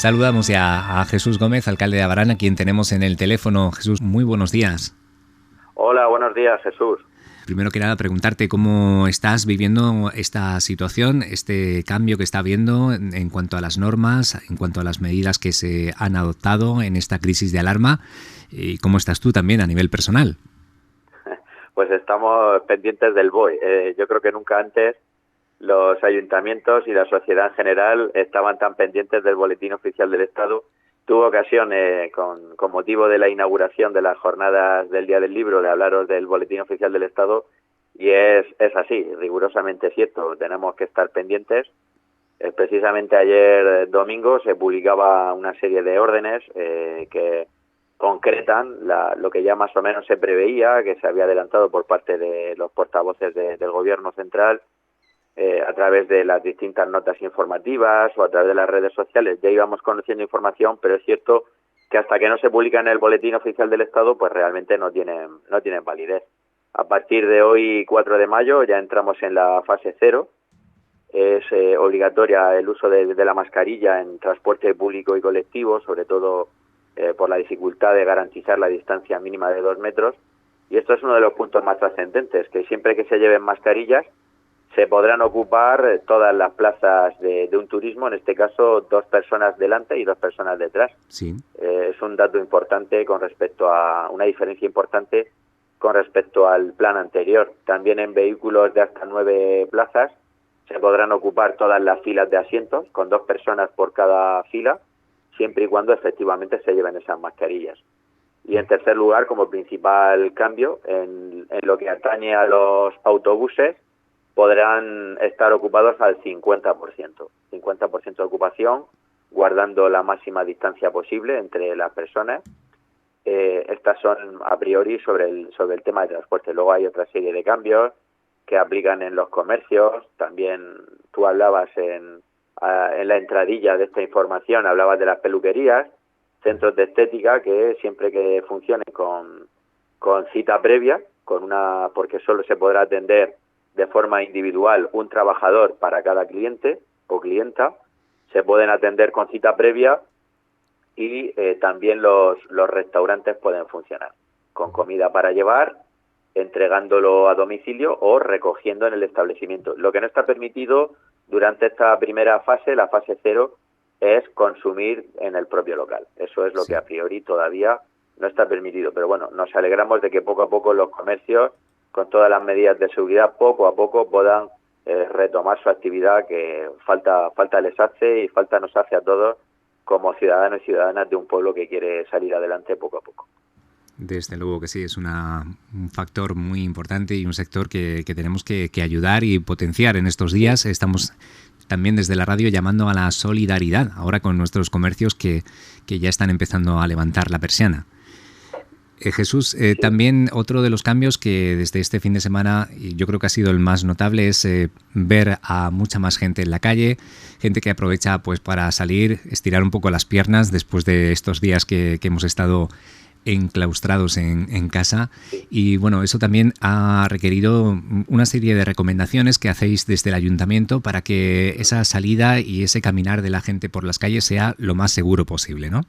Saludamos ya a Jesús Gómez, alcalde de Abarán, a quien tenemos en el teléfono. Jesús, muy buenos días. Hola, buenos días, Jesús. Primero que nada, preguntarte cómo estás viviendo esta situación, este cambio que está habiendo en cuanto a las normas, en cuanto a las medidas que se han adoptado en esta crisis de alarma, y cómo estás tú también a nivel personal. Pues estamos pendientes del BOE. Yo creo que nunca antes los ayuntamientos y la sociedad en general estaban tan pendientes del Boletín Oficial del Estado. Tuve ocasión, con motivo de la inauguración de las jornadas del Día del Libro, de hablaros del Boletín Oficial del Estado, y es así, rigurosamente cierto. Tenemos que estar pendientes. Precisamente ayer domingo se publicaba una serie de órdenes que concretan lo que ya más o menos se preveía, que se había adelantado por parte de los portavoces del Gobierno central, a través de las distintas notas informativas o a través de las redes sociales. Ya íbamos conociendo información, pero es cierto que hasta que no se publica en el Boletín Oficial del Estado, pues realmente no tienen validez. A partir de hoy, 4 de mayo, ya entramos en la fase 0. Es obligatoria el uso de la mascarilla en transporte público y colectivo, sobre todo por la dificultad de garantizar la distancia mínima de 2 metros. Y esto es uno de los puntos más trascendentes, que siempre que se lleven mascarillas se podrán ocupar todas las plazas de un turismo, en este caso 2 personas delante y 2 personas detrás. Sí. Es un dato importante con respecto a una diferencia importante con respecto al plan anterior. También en vehículos de hasta 9 plazas se podrán ocupar todas las filas de asientos, con 2 personas por cada fila, siempre y cuando efectivamente se lleven esas mascarillas. Y en tercer lugar, como principal cambio, en lo que atañe a los autobuses, podrán estar ocupados al 50% de ocupación, guardando la máxima distancia posible entre las personas. Estas son a priori sobre el tema de transporte. Luego hay otra serie de cambios que aplican en los comercios. También tú hablabas en la entradilla de esta información, hablabas de las peluquerías, centros de estética que siempre que funcionen con cita previa, porque solo se podrá atender de forma individual un trabajador para cada cliente o clienta, se pueden atender con cita previa y también los restaurantes pueden funcionar con comida para llevar, entregándolo a domicilio o recogiendo en el establecimiento. Lo que no está permitido durante esta primera fase, la fase 0, es consumir en el propio local. Eso es lo que a priori todavía no está permitido. Pero bueno, nos alegramos de que poco a poco los comercios, con todas las medidas de seguridad, poco a poco puedan retomar su actividad, que falta les hace y falta nos hace a todos como ciudadanos y ciudadanas de un pueblo que quiere salir adelante poco a poco. Desde luego que sí, es un factor muy importante y un sector que tenemos que ayudar y potenciar en estos días. Estamos también desde la radio llamando a la solidaridad, ahora con nuestros comercios que ya están empezando a levantar la persiana. Jesús, también otro de los cambios que desde este fin de semana yo creo que ha sido el más notable es ver a mucha más gente en la calle, gente que aprovecha pues para salir, estirar un poco las piernas después de estos días que hemos estado enclaustrados en casa. Y bueno, eso también ha requerido una serie de recomendaciones que hacéis desde el ayuntamiento para que esa salida y ese caminar de la gente por las calles sea lo más seguro posible, ¿no?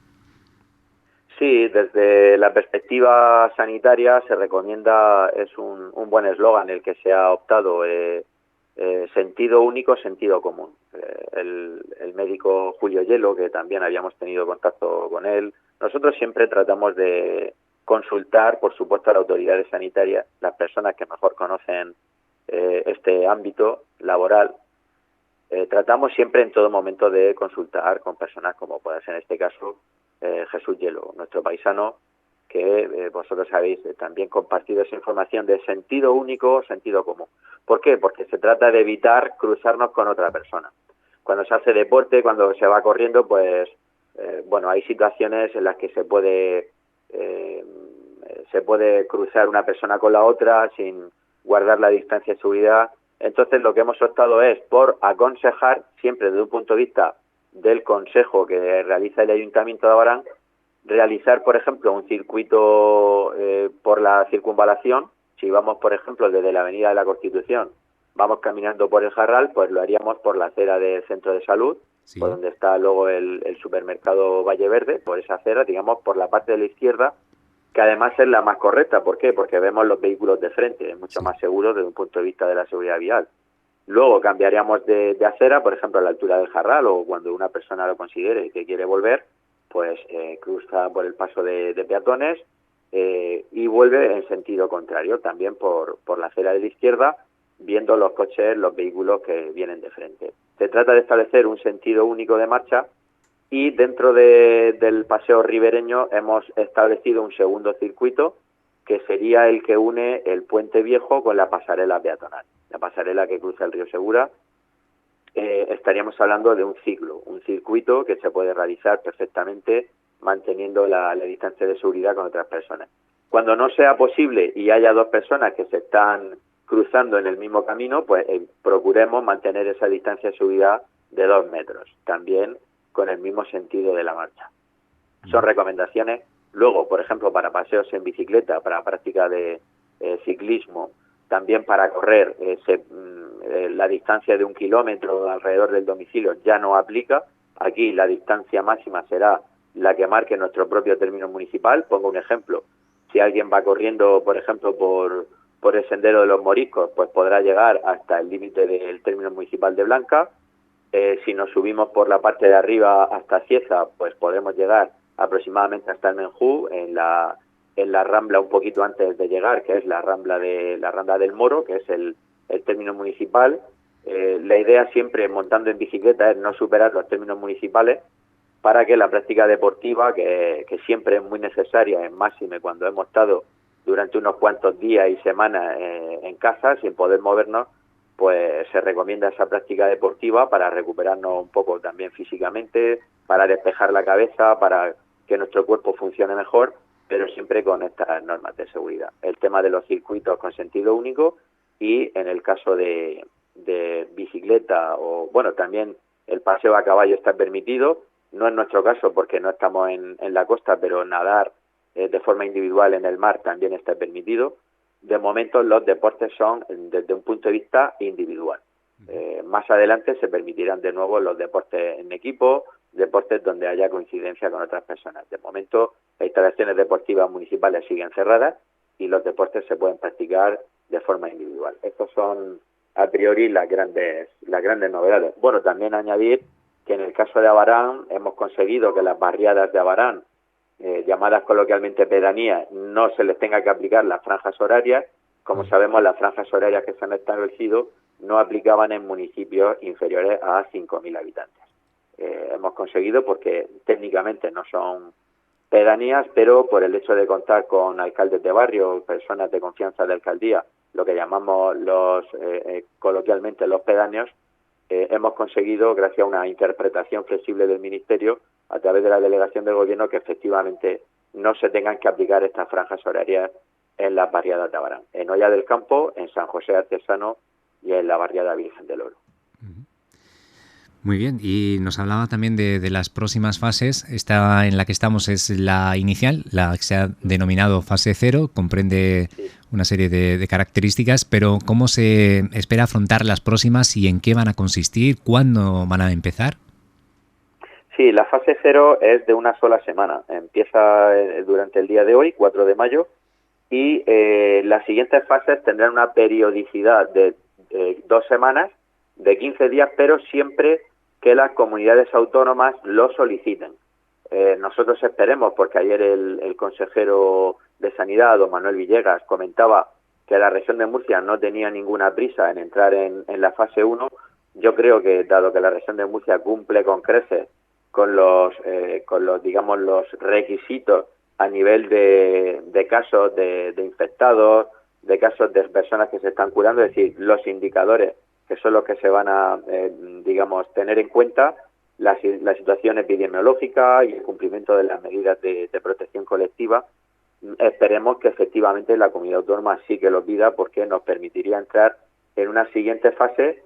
Sí, desde la perspectiva sanitaria se recomienda, es un buen eslogan el que se ha optado, sentido único, sentido común. El médico Julio Hielo, que también habíamos tenido contacto con él, nosotros siempre tratamos de consultar, por supuesto, a las autoridades sanitarias, las personas que mejor conocen este ámbito laboral. Tratamos siempre en todo momento de consultar con personas como puede ser en este caso Jesús Hielo, nuestro paisano, que vosotros habéis también compartido esa información de sentido único, sentido común. ¿Por qué? Porque se trata de evitar cruzarnos con otra persona. Cuando se hace deporte, cuando se va corriendo, pues hay situaciones en las que se puede cruzar una persona con la otra sin guardar la distancia de seguridad. Entonces lo que hemos optado es por aconsejar, siempre desde un punto de vista del consejo que realiza el Ayuntamiento de Abarán, realizar, por ejemplo, un circuito por la circunvalación. Si vamos, por ejemplo, desde la Avenida de la Constitución, vamos caminando por el Jarral, pues lo haríamos por la acera del Centro de Salud, Sí. por donde está luego el supermercado Valle Verde, por esa acera, digamos, por la parte de la izquierda, que además es la más correcta. ¿Por qué? Porque vemos los vehículos de frente, es mucho Sí. más seguro desde un punto de vista de la seguridad vial. Luego cambiaríamos de acera, por ejemplo, a la altura del Jarral, o cuando una persona lo considere que quiere volver, pues cruza por el paso de peatones y vuelve en sentido contrario, también por la acera de la izquierda, viendo los coches, los vehículos que vienen de frente. Se trata de establecer un sentido único de marcha y dentro del paseo ribereño hemos establecido un segundo circuito que sería el que une el Puente Viejo con la pasarela peatonal. La pasarela que cruza el río Segura, estaríamos hablando de un ciclo, un circuito que se puede realizar perfectamente manteniendo la distancia de seguridad con otras personas. Cuando no sea posible y haya dos personas que se están cruzando en el mismo camino, pues procuremos mantener esa distancia de seguridad de 2 metros, también con el mismo sentido de la marcha. Son recomendaciones. Luego, por ejemplo, para paseos en bicicleta, para práctica de ciclismo, también para correr, la distancia de 1 kilómetro alrededor del domicilio ya no aplica. Aquí la distancia máxima será la que marque nuestro propio término municipal. Pongo un ejemplo. Si alguien va corriendo, por ejemplo, por el sendero de los Moriscos, pues podrá llegar hasta el límite del término municipal de Blanca. Si nos subimos por la parte de arriba hasta Cieza, pues podremos llegar aproximadamente hasta el Menjú, en la Rambla un poquito antes de llegar, que es la Rambla del Moro, que es el término municipal. La idea siempre, montando en bicicleta, es no superar los términos municipales para que la práctica deportiva, que siempre es muy necesaria, en máxime cuando hemos estado durante unos cuantos días y semanas en casa, sin poder movernos, pues se recomienda esa práctica deportiva para recuperarnos un poco también físicamente, para despejar la cabeza, para que nuestro cuerpo funcione mejor, pero siempre con estas normas de seguridad. El tema de los circuitos con sentido único y en el caso de bicicleta o, bueno, también el paseo a caballo está permitido, no en nuestro caso porque no estamos en la costa, pero nadar de forma individual en el mar también está permitido. De momento los deportes son desde un punto de vista individual. Más adelante se permitirán de nuevo los deportes en equipo, deportes donde haya coincidencia con otras personas. De momento las instalaciones deportivas municipales siguen cerradas y los deportes se pueden practicar de forma individual. Estos son a priori las grandes novedades. Bueno, también añadir que en el caso de Abarán hemos conseguido que las barriadas de Abarán, llamadas coloquialmente pedanías, no se les tenga que aplicar las franjas horarias. Como sabemos, las franjas horarias que se han establecido no aplicaban en municipios inferiores a 5.000 habitantes. Hemos conseguido, porque técnicamente no son pedanías, pero por el hecho de contar con alcaldes de barrio, personas de confianza de alcaldía, lo que llamamos coloquialmente los pedáneos, hemos conseguido, gracias a una interpretación flexible del Ministerio, a través de la delegación del Gobierno, que efectivamente no se tengan que aplicar estas franjas horarias en las barriadas de Abarán, en Hoya del Campo, en San José Artesano y en la barriada Virgen del Oro. Muy bien, y nos hablaba también de las próximas fases. Esta en la que estamos es la inicial, la que se ha denominado fase 0, comprende una serie de características, pero ¿cómo se espera afrontar las próximas y en qué van a consistir? ¿Cuándo van a empezar? Sí, la fase 0 es de una sola semana. Empieza durante el día de hoy, 4 de mayo, y las siguientes fases tendrán una periodicidad de 2 semanas, de 15 días, pero siempre que las comunidades autónomas lo soliciten. Nosotros esperemos, porque ayer el consejero de Sanidad, don Manuel Villegas, comentaba que la región de Murcia no tenía ninguna prisa en entrar en la fase 1. Yo creo que, dado que la región de Murcia cumple con creces con los digamos, los requisitos a nivel de casos de infectados, de casos de personas que se están curando, es decir, los indicadores que son los que se van a, digamos, tener en cuenta, la situación epidemiológica y el cumplimiento de las medidas de protección colectiva. Esperemos que efectivamente la comunidad autónoma sí que lo pida, porque nos permitiría entrar en una siguiente fase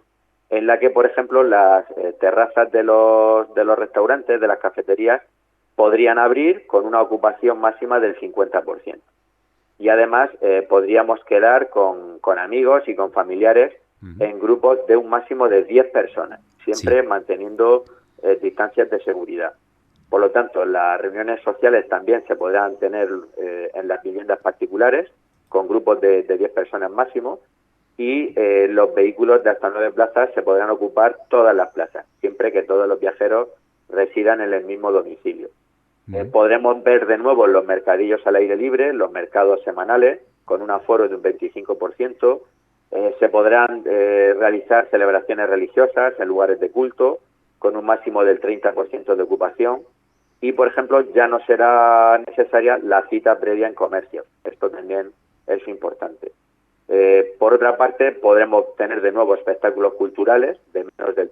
en la que, por ejemplo, las terrazas de los restaurantes, de las cafeterías, podrían abrir con una ocupación máxima del 50%. Y además podríamos quedar con amigos y con familiares en grupos de un máximo de 10 personas, siempre manteniendo distancias de seguridad. Por lo tanto, las reuniones sociales también se podrán tener en las viviendas particulares, con grupos de 10 personas máximo, y los vehículos de hasta 9 plazas se podrán ocupar todas las plazas, siempre que todos los viajeros residan en el mismo domicilio. Podremos ver de nuevo los mercadillos al aire libre, los mercados semanales, con un aforo de un 25%. Se podrán realizar celebraciones religiosas en lugares de culto, con un máximo del 30% de ocupación. Y, por ejemplo, ya no será necesaria la cita previa en comercio. Esto también es importante. Por otra parte, podremos tener de nuevo espectáculos culturales de menos de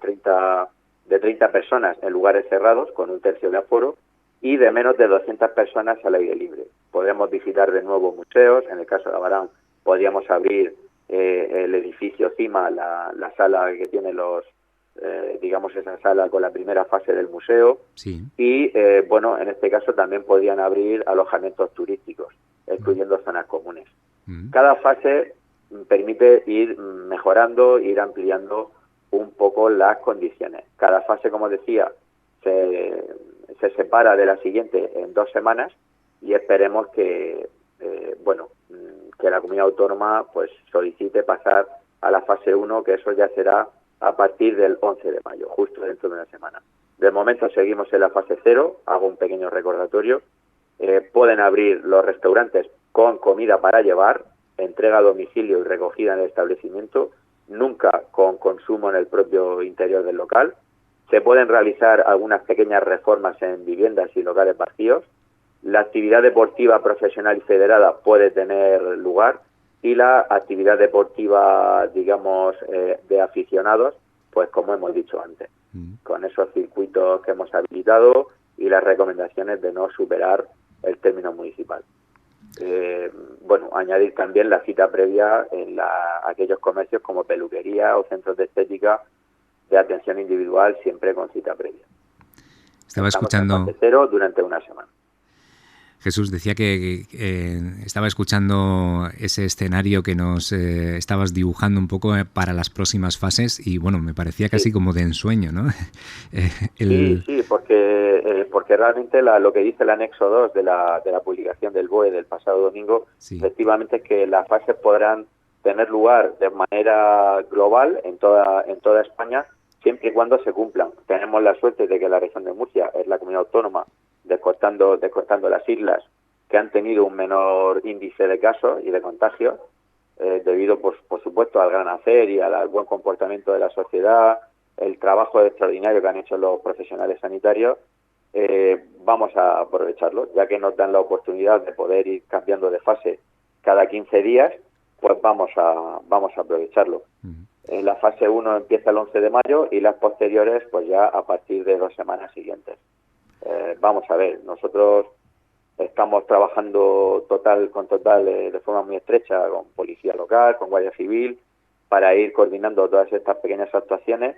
30 personas en lugares cerrados, con un tercio de aforo, y de menos de 200 personas al aire libre. Podremos visitar de nuevo museos. En el caso de Abarán podríamos abrir el edificio CIMA, la sala que tiene digamos esa sala con la primera fase del museo. Sí. Y bueno, en este caso también podrían abrir alojamientos turísticos, incluyendo zonas comunes. Cada fase permite ir mejorando, ir ampliando un poco las condiciones. Cada fase, como decía, se separa de la siguiente en 2 semanas, y esperemos que que la comunidad autónoma pues solicite pasar a la fase 1, que eso ya será a partir del 11 de mayo, justo dentro de una semana. De momento seguimos en la fase 0, hago un pequeño recordatorio. Pueden abrir los restaurantes con comida para llevar, entrega a domicilio y recogida en el establecimiento, nunca con consumo en el propio interior del local. Se pueden realizar algunas pequeñas reformas en viviendas y locales vacíos. La actividad deportiva profesional y federada puede tener lugar, y la actividad deportiva, digamos, de aficionados, pues como hemos dicho antes, con esos circuitos que hemos habilitado y las recomendaciones de no superar el término municipal. Añadir también la cita previa en aquellos comercios como peluquería o centros de estética de atención individual, siempre con cita previa. Estaba escuchando... En fase 0 durante una semana. Jesús, decía que estaba escuchando ese escenario que nos estabas dibujando un poco para las próximas fases, y bueno, me parecía casi como de ensueño, ¿no? Sí, porque realmente lo que dice el anexo 2 de la publicación del BOE del pasado domingo, efectivamente, es que las fases podrán tener lugar de manera global en toda España, siempre y cuando se cumplan. Tenemos la suerte de que la región de Murcia es la comunidad autónoma, descortando las islas, que han tenido un menor índice de casos y de contagios, debido, pues, por supuesto, al gran hacer y al buen comportamiento de la sociedad, el trabajo extraordinario que han hecho los profesionales sanitarios. Vamos a aprovecharlo, ya que nos dan la oportunidad de poder ir cambiando de fase cada 15 días, pues vamos a aprovecharlo. La fase 1 empieza el 11 de mayo y las posteriores pues ya a partir de 2 semanas siguientes. Vamos a ver, nosotros estamos trabajando de forma muy estrecha con policía local, con Guardia Civil, para ir coordinando todas estas pequeñas actuaciones.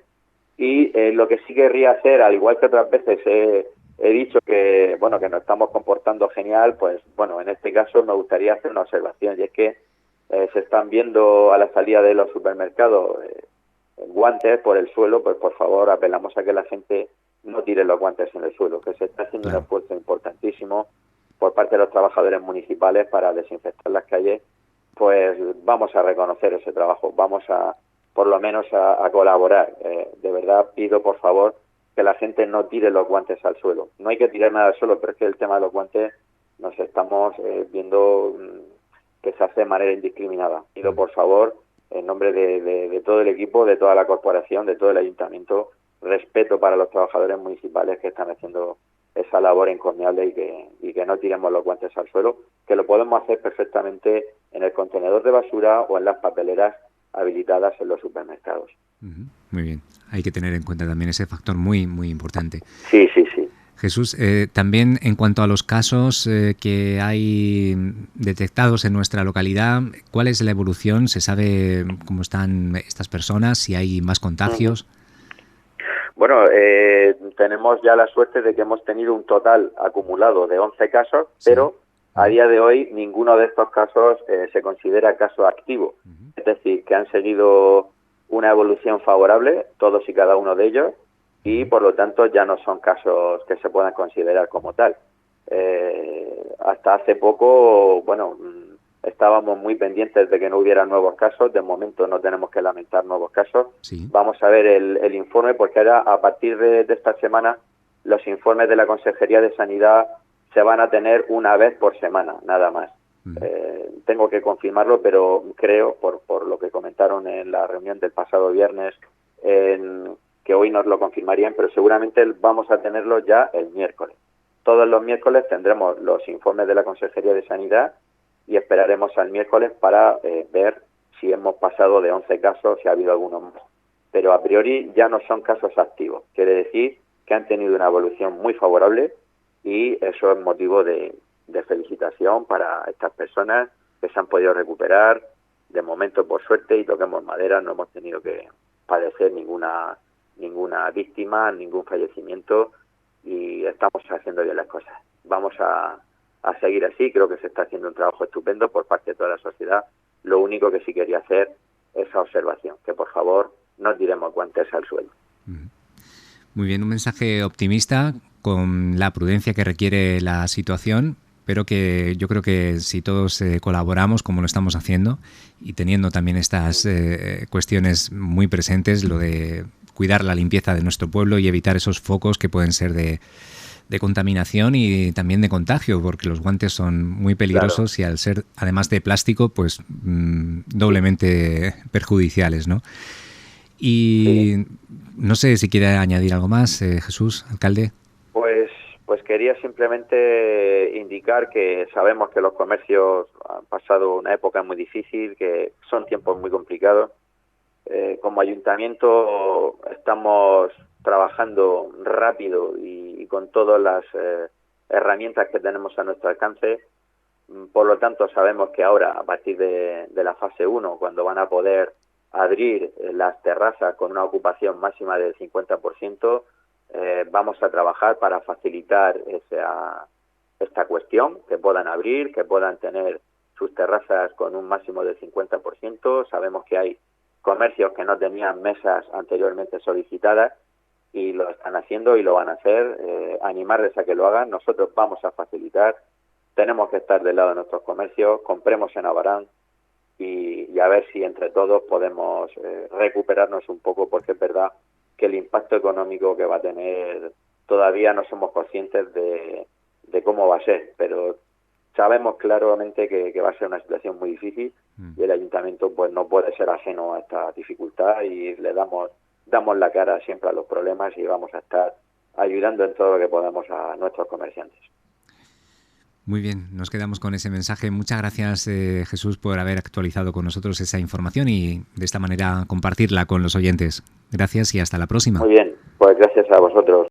Y lo que sí querría hacer, al igual que otras veces he dicho que que nos estamos comportando genial, pues en este caso me gustaría hacer una observación, y es que se están viendo a la salida de los supermercados guantes por el suelo. Pues por favor apelamos a que la gente no tire los guantes en el suelo, que se está haciendo un esfuerzo importantísimo por parte de los trabajadores municipales para desinfectar las calles. Pues vamos a reconocer ese trabajo, vamos por lo menos a colaborar. De verdad pido, por favor, que la gente no tire los guantes al suelo. No hay que tirar nada al suelo, pero es que el tema de los guantes nos estamos viendo que se hace de manera indiscriminada. Pido, por favor, en nombre de todo el equipo, de toda la corporación, de todo el ayuntamiento, respeto para los trabajadores municipales que están haciendo esa labor encomiable, y que no tiremos los guantes al suelo, que lo podemos hacer perfectamente en el contenedor de basura o en las papeleras habilitadas en los supermercados. Muy bien, hay que tener en cuenta también ese factor muy, muy importante. Sí. Jesús, también en cuanto a los casos que hay detectados en nuestra localidad, ¿cuál es la evolución? ¿Se sabe cómo están estas personas? ¿Si hay más contagios? Bueno, tenemos ya la suerte de que hemos tenido un total acumulado de 11 casos, pero a día de hoy ninguno de estos casos se considera caso activo. Es decir, que han seguido una evolución favorable, todos y cada uno de ellos, y por lo tanto ya no son casos que se puedan considerar como tal. Hasta hace poco, bueno, estábamos muy pendientes de que no hubiera nuevos casos. De momento no tenemos que lamentar nuevos casos. Sí. Vamos a ver el informe, porque ahora, a partir de esta semana, los informes de la Consejería de Sanidad se van a tener una vez por semana, nada más. Tengo que confirmarlo, pero creo, por lo que comentaron en la reunión del pasado viernes, que hoy nos lo confirmarían, pero seguramente vamos a tenerlo ya el miércoles. Todos los miércoles tendremos los informes de la Consejería de Sanidad y esperaremos al miércoles para ver si hemos pasado de 11 casos, si ha habido alguno más. Pero a priori ya no son casos activos. Quiere decir que han tenido una evolución muy favorable y eso es motivo de felicitación para estas personas que se han podido recuperar. De momento, por suerte, y toquemos madera, no hemos tenido que padecer ninguna víctima, ningún fallecimiento, y estamos haciendo bien las cosas. Vamos a seguir así. Creo que se está haciendo un trabajo estupendo por parte de toda la sociedad. Lo único que sí quería hacer es esa observación, que por favor no tiremos guantes al suelo. Muy bien, un mensaje optimista con la prudencia que requiere la situación, pero que yo creo que si todos colaboramos como lo estamos haciendo y teniendo también estas cuestiones muy presentes, lo de cuidar la limpieza de nuestro pueblo y evitar esos focos que pueden ser de contaminación y también de contagio, porque los guantes son muy peligrosos. Claro. Y al ser además de plástico, pues doblemente perjudiciales, ¿no? Y no sé si quiere añadir algo más, Jesús, alcalde. Pues quería simplemente indicar que sabemos que los comercios han pasado una época muy difícil, que son tiempos muy complicados. Como ayuntamiento estamos trabajando rápido y con todas las herramientas que tenemos a nuestro alcance. Por lo tanto, sabemos que ahora, a partir de la fase 1, cuando van a poder abrir las terrazas con una ocupación máxima del 50%, vamos a trabajar para facilitar esta cuestión, que puedan abrir, que puedan tener sus terrazas con un máximo del 50%. Sabemos que hay comercios que no tenían mesas anteriormente solicitadas y lo están haciendo y lo van a hacer. Animarles a que lo hagan. Nosotros vamos a facilitar. Tenemos que estar del lado de nuestros comercios. Compremos en Abarán y a ver si entre todos podemos recuperarnos un poco, porque es verdad que el impacto económico que va a tener todavía no somos conscientes de cómo va a ser, pero sabemos claramente que va a ser una situación muy difícil y el ayuntamiento pues no puede ser ajeno a esta dificultad y le damos la cara siempre a los problemas y vamos a estar ayudando en todo lo que podamos a nuestros comerciantes. Muy bien, nos quedamos con ese mensaje. Muchas gracias, Jesús, por haber actualizado con nosotros esa información y de esta manera compartirla con los oyentes. Gracias y hasta la próxima. Muy bien, pues gracias a vosotros.